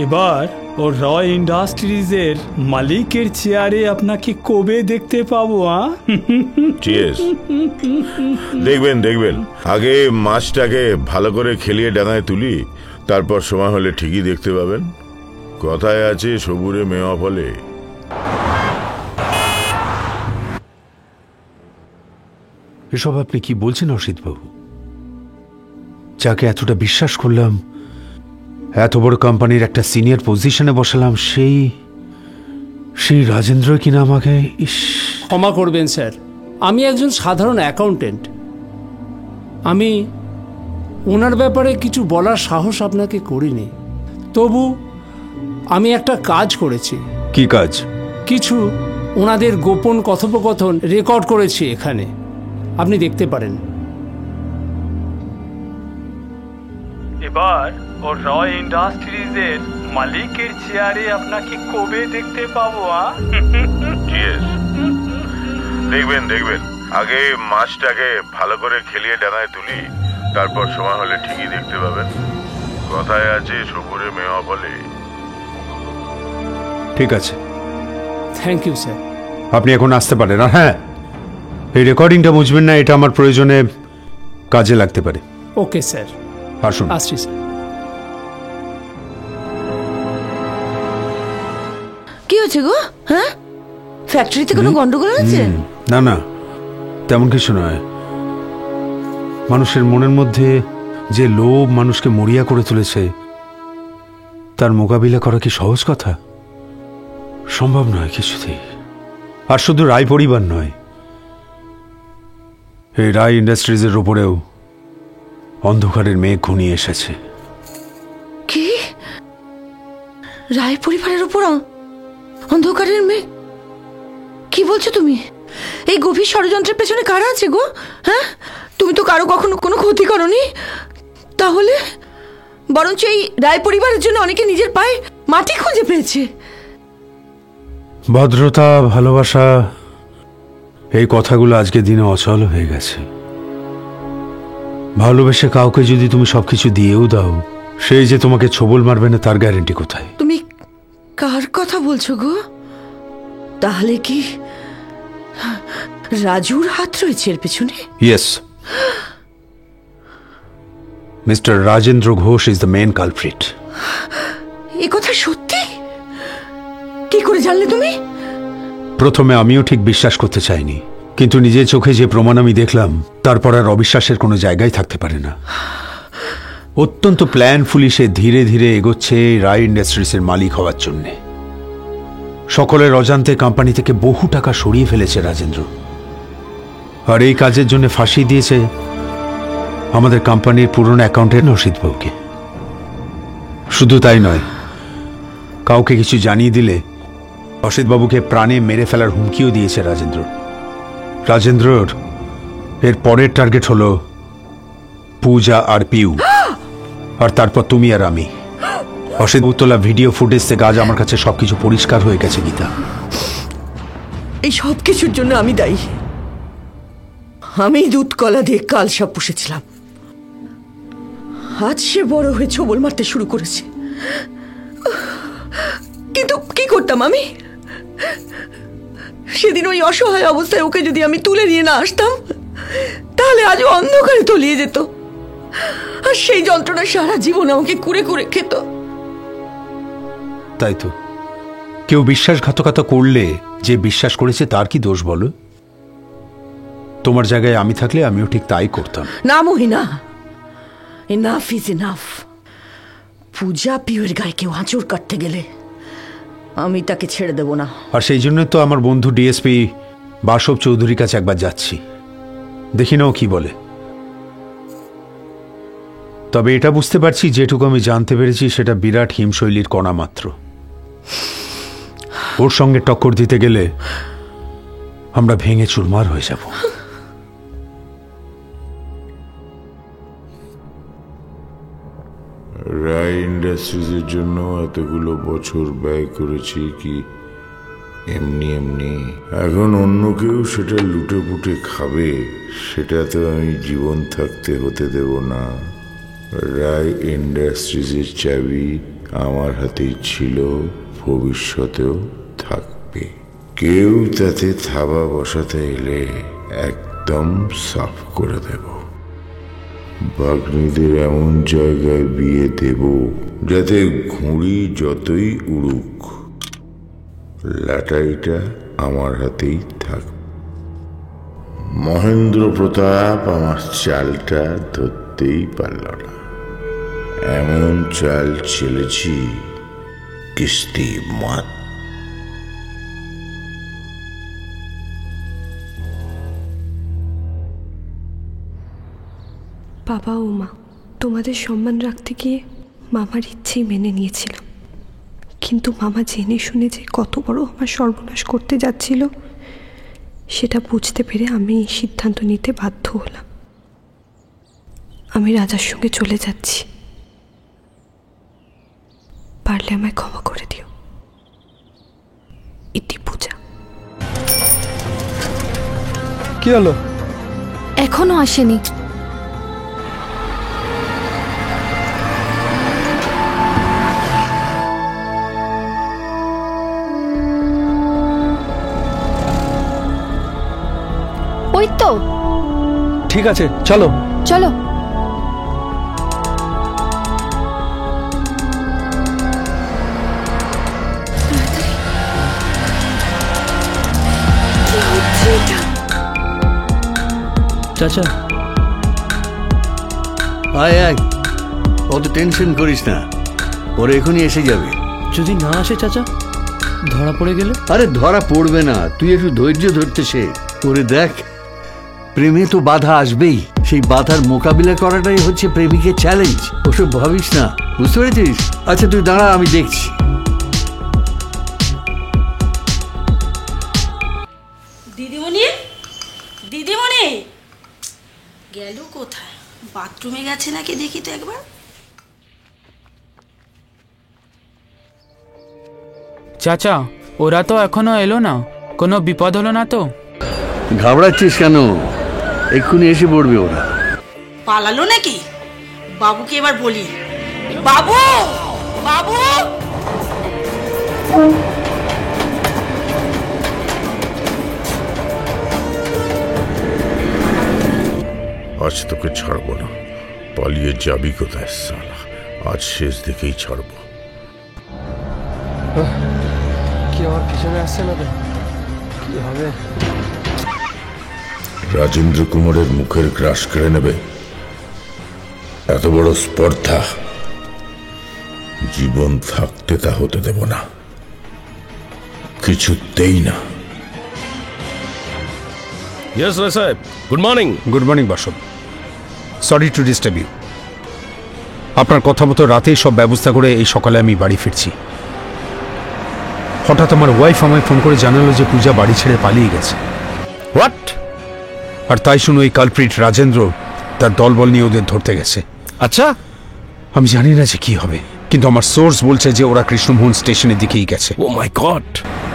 এবার ও রয় ইন্ডাস্ট্রিজের মালিকের চেয়ারে আপনাকে কবে দেখতে পাবো? চিয়ার্স। দেখবেন দেখবেন, আগে মাছটাকে ভালো করে খেলিয়ে ডাঙায় তুলি, তারপর সময় হলে ঠিকই দেখতে পাবেন। কথায় আছে সবুরে মেওয়া ফলে। এসব আপনি কি বলছেন অসিত বাবু? যাকে এতটা বিশ্বাস করলাম, এত বড় কোম্পানির একটা সিনিয়র পজিশনে বসালাম, সেই রাজেন্দ্র কিনা আমাকে... ক্ষমা করবেন স্যার, আমি একজন সাধারণ অ্যাকাউন্টেন্ট। আমি ওনার ব্যাপারে কিছু বলার সাহস আপনাকে করিনি। তবু আমি একটা কাজ করেছি। কি কাজ? কিছু ওনাদের গোপন কথোপকথন রেকর্ড করেছি এখানে, আপনি দেখতে পারেন। এবার ও রয় ইন্ডাস্ট্রিজের মালিকের চেয়ারে আপনাকে কবে দেখতে পাবো? দেখবেন দেখবেন, আগে মাছটাকে ভালো করে খেলিয়ে ডাঙায় তুলি, তারপর সময় হলে ঠিকই দেখতে পাবেন। কথায় আছে সবুরে মেওয়া ফলে। ঠিক আছে, থ্যাংক ইউ স্যার। আপনি এখন আসতে পারেন। আর হ্যাঁ, এই রেকর্ডিংটা বুঝবেন না, এটা আমার প্রয়োজনে কাজে লাগতে পারে। ওকে স্যার, আসুন। আসছি স্যার। কি হয়েছে গো? হ্যাঁ, ফ্যাক্টরিতে কোনো গন্ডগোল আছে? না না, তেমন কিছু নয়। মানুষের মনের মধ্যে যে লোভ মানুষকে মরিয়া করে তুলেছে, তার মোকাবিলা করা কি সহজ কথা? সম্ভব নয় কিছুতেই। আর শুধু রায় পরিবার নয়, এই রায় ইন্ডাস্ট্রিজের উপরেও অন্ধকারের মেঘ ঘনিয়ে এসেছে। কি? রায় পরিবারের উপর অন্ধকারের মেঘ? কি বলছো তুমি? এই গভীর ষড়যন্ত্রের পেছনে কারা আছে গো? হ্যাঁ, তুমি তো কারো কখনো কোনো ক্ষতি করনি। তাহলে বরঞ্চ এই রায় পরিবারের জন্য অনেকে নিজের পায়ে মাটি খুঁজে পেয়েছে। ভদ্রতা, ভালোবাসা, এই কথাগুলো আজকে দিনে অচল হয়ে গেছে। ভালোবেসে কাউকে যদি তুমি সবকিছু দিয়েও দাও, সেই যে তোমাকে ছোবল মারবে না তার গ্যারেন্টি কোথায়? তুমি কার কথা বলছো গো? তাহলে কি রাজুর হাত রয়েছে এর পেছনে? Yes, mister Rajendra Ghosh is the main culprit. এ কথা সত্যি? কি করে জানলে তুমি? প্রথমে আমিও ঠিক বিশ্বাস করতে চাইনি, কিন্তু নিজের চোখে যে প্রমাণ আমি দেখলাম, তারপর আর অবিশ্বাসের কোনো জায়গায় থাকতে পারে না। অত্যন্ত প্ল্যানফুলি সে ধীরে ধীরে এগোচ্ছে রায় ইন্ডাস্ট্রিজের মালিক হওয়ার জন্যে। সকলের অজান্তে কোম্পানি থেকে বহু টাকা সরিয়ে ফেলেছে রাজেন্দ্র, আর এই কাজের জন্য ফাঁসি দিয়েছে আমাদের কোম্পানির পুরনো অ্যাকাউন্টেন্ট অসিত বাবুকে। শুধু তাই নয়, কাউকে কিছু জানিয়ে দিলে অসিত বাবুকে প্রাণে মেরে ফেলার হুমকিও দিয়েছে রাজেন্দ্র। রাজেন্দ্রর এর পরের টার্গেট হলো পূজা আর পিউ, আর তারপর তুমি আর আমি। অসিত তোলা ভিডিও ফুটেজ থেকে আজ আমার কাছে সবকিছু পরিষ্কার হয়ে গেছে গীতা। এই সব কিছুর জন্য আমি দায়ী। আমি দুধ কলা দিয়ে কাল সব পুষেছিলাম, আজ সে বড় হয়ে ছোবল মারতে শুরু করেছে। কিন্তু কি করতাম আমি? সেদিন ওই অসহায় অবস্থায় ওকে যদি আমি তুলে নিয়ে না আসতাম, তাহলে আজ অন্ধকারে তলিয়ে যেত, আর সেই যন্ত্রণা সারা জীবন আমাকে কুরে কুরে খেত। তাই তো, কেউ বিশ্বাসঘাতকতা করলে যে বিশ্বাস করেছে তার কি দোষ বলো? তোমার জায়গায় আমি থাকলে আমিও ঠিক তাই করতাম। না মহিনা, এনাফ ইজ এনাফ। পূজা পিউর গায়ে কেউ আঁচড় কাটতে গেলে আমি তাকে ছেড়ে দেব না। আর সেই জন্য তো আমার বন্ধু ডিএসপি বাসব চৌধুরীর কাছে একবার যাচ্ছি, দেখি নাও কি বলে। তবে এটা বুঝতে পারছি, যেটুকু আমি জানতে পেরেছি সেটা বিরাট হিমশৈলীর কণা মাত্র। ওর সঙ্গে টক্কর দিতে গেলে আমরা ভেঙে চুরমার হয়ে যাব। রায় ইন্ডাস্ট্রিজের জন্য এতগুলো বছর ব্যয় করেছি কি এমনি এমনি? এখন অন্য কেউ সেটা লুটে পুটে খাবে, সেটা তো আমি জীবন থাকতে হতে দেব না। রায় ইন্ডাস্ট্রিজের চাবি আমার হাতেই ছিল, ভবিষ্যতেও থাকবে। কেউ তাতে থাবা বসাতে এলে একদম সাফ করে দেব। ভাগ্নিদের এমন জায়গায় বিয়ে দেব যাতে ঘুড়ি যতই উড়ুক, লাটাইটা আমার হাতেই থাকবে। মহেন্দ্র প্রতাপ আমার চালটা ধরতেই পারল না। এমন চাল চেলেছি কিস্তি মাত। বাবা ও মা, তোমাদের সম্মান রাখতে গিয়ে মামার ইচ্ছেই মেনে নিয়েছিলাম, কিন্তু মামা জেনে শুনে যে কত বড় আমার সর্বনাশ করতে যাচ্ছিল সেটা বুঝতে পেরে আমি এই সিদ্ধান্ত নিতে বাধ্য হলাম। আমি রাজার সঙ্গে চলে যাচ্ছি, পারলে আমায় ক্ষমা করে দিও। ইতি পূজা। কি হলো? এখনো আসেনি। ওই তো। ঠিক আছে, চলো চলো। চাচা, আয় আয়, অত টেনশন করিস না, ওরা এখনই এসে যাবে। যদি না আসে চাচা, ধরা পড়ে গেলে? আরে ধরা পড়বে না, তুই একটু ধৈর্য ধরতে শেখ। করে দেখ, প্রেমে তো বাধা আসবেই, সেই বাধার মোকাবিলা করাটাই হচ্ছে প্রেমিকের চ্যালেঞ্জ। ওসব ভাবিস না, বুঝতে পেরেছিস? আচ্ছা তুই দাঁড়া, আমি দেখছি। দিদিমণি, দিদিমণি গেল কোথায়? বাথরুমে গেছে নাকি দেখি তো একবার। চাচা, ওরা তো এখনো এলো না, কোনো বিপদ হলো না তো? ঘাবড়াচ্ছিস কেন? এক্ষুনি এসে পড়বে ওরা। পালালো নাকি? বাবুকে এবার বলি। বাবু, বাবু! আজ তোকে ছাড়বো না। পালিয়ে যাবি কোথায় সালা? আজ শেষ দেখেই ছাড়বো। কি আমার পিছনে আসছে না তো? কি হবে? রাজেন্দ্র কুমারের মুখের গ্রাস কেড়ে নেবে এত বড় স্পর্ধা জীবন থাকতে তা হতে দেব না, কিছুতেই না। ইয়েস রায় সাহেব, good morning. Good morning Basab. Sorry to disturb you. আপনার কথা মতো রাতেই সব ব্যবস্থা করে এই সকালে আমি বাড়ি ফিরছি। হঠাৎ আমার ওয়াইফ আমায় ফোন করে জানালো যে পূজা বাড়ি ছেড়ে পালিয়ে গেছে। হোয়াট? আর তাই শুনে ওই কালপ্রিট রাজেন্দ্র তার দলবল নিয়ে ওদের ধরতে গেছে। আচ্ছা, আমি জানি না যে কি হবে, কিন্তু আমার সোর্স বলছে যে ওরা কৃষ্ণমোহন স্টেশনের দিকেই গেছে। ও মাই গড!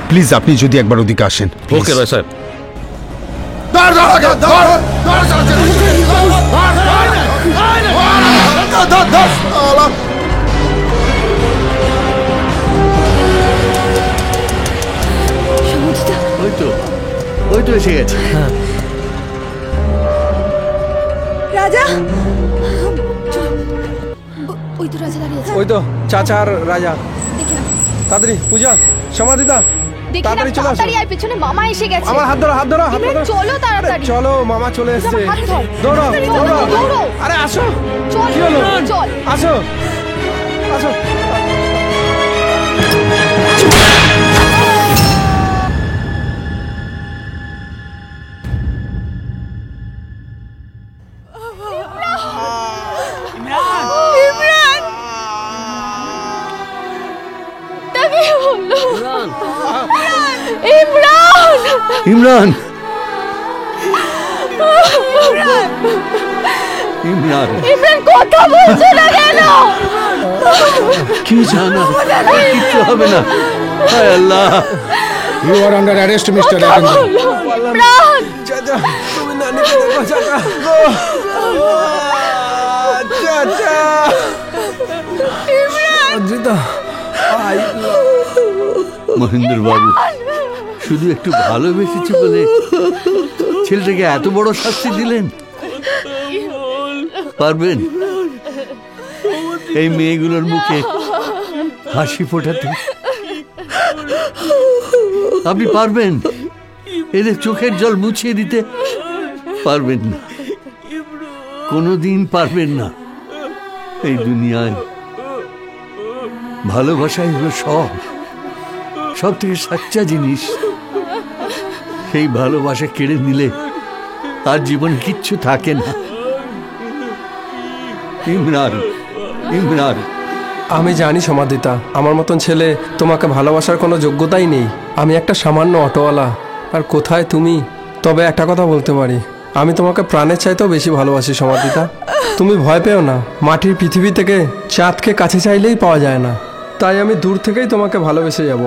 প্লিজ আপনি যদি একবার ওদিকে আসেন। ওকে রায় সাহেব। ওই তো এসে গেছে। রাজা, ওই তো রাজা দাঁড়িয়ে আছে। ওই তো চাচা আর রাজা। তাড়াতাড়ি পূজা, সমাধিতা তাড়াতাড়ি চলে আসো। তাড়াতাড়ি আয়, পেছনে মামা এসে গেছে। আমার হাত ধরো, হাত ধরো, হাত ধরো। চলো তাড়াতাড়ি। চলো, মামা চলে এসেছে। দৌড়ো, দৌড়ো। আরে আসো। চল, কি হলো? চল। আসো, আসো। ইমরান, ইমরান, ইমরান কথা বলছে না কেন? কি জানা, কিচ্ছু হবে না। হায় আল্লাহ! You are under arrest, Mr. Ravindra. Imran! চাচা, তুমি নানিকে দেখো চাচা। চাচা! ইমরান! মহেন্দ্র বাবু শুধু একটু ভালোবেসেছি বলে ছেলেটাকে এত বড় শাস্তি দিলেন? পারবেন এই মেয়েগুলোর মুখে হাসি ফোটাতে? আপনি পারবেন এদের চোখের জল মুছিয়ে দিতে? পারবেন না, কোনোদিন পারবেন না। এই দুনিয়ায় ভালোবাসাই হলো সব থেকে সাচ্চা জিনিস। সেই ভালোবাসা কেড়ে নিলে আর জীবনে কিচ্ছু থাকে না। ইমরান, ইমরান, আমি জানি সমাধিতা, আমার মতন ছেলে তোমাকে ভালোবাসার কোনো যোগ্যতাই নেই। আমি একটা সামান্য অটোওয়ালা, আর কোথায় তুমি। তবে একটা কথা বলতে পারি, আমি তোমাকে প্রাণের চাইতেও বেশি ভালোবাসি সমাধিতা। তুমি ভয় পেও না, মাটির পৃথিবী থেকে চাঁদকে কাছে চাইলেই পাওয়া যায় না। তাই আমি দূর থেকেই তোমাকে ভালোবেসে যাব।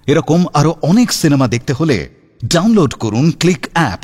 এরকম আরো অনেক সিনেমা দেখতে হলে ডাউনলোড করুন ক্লিক অ্যাপ।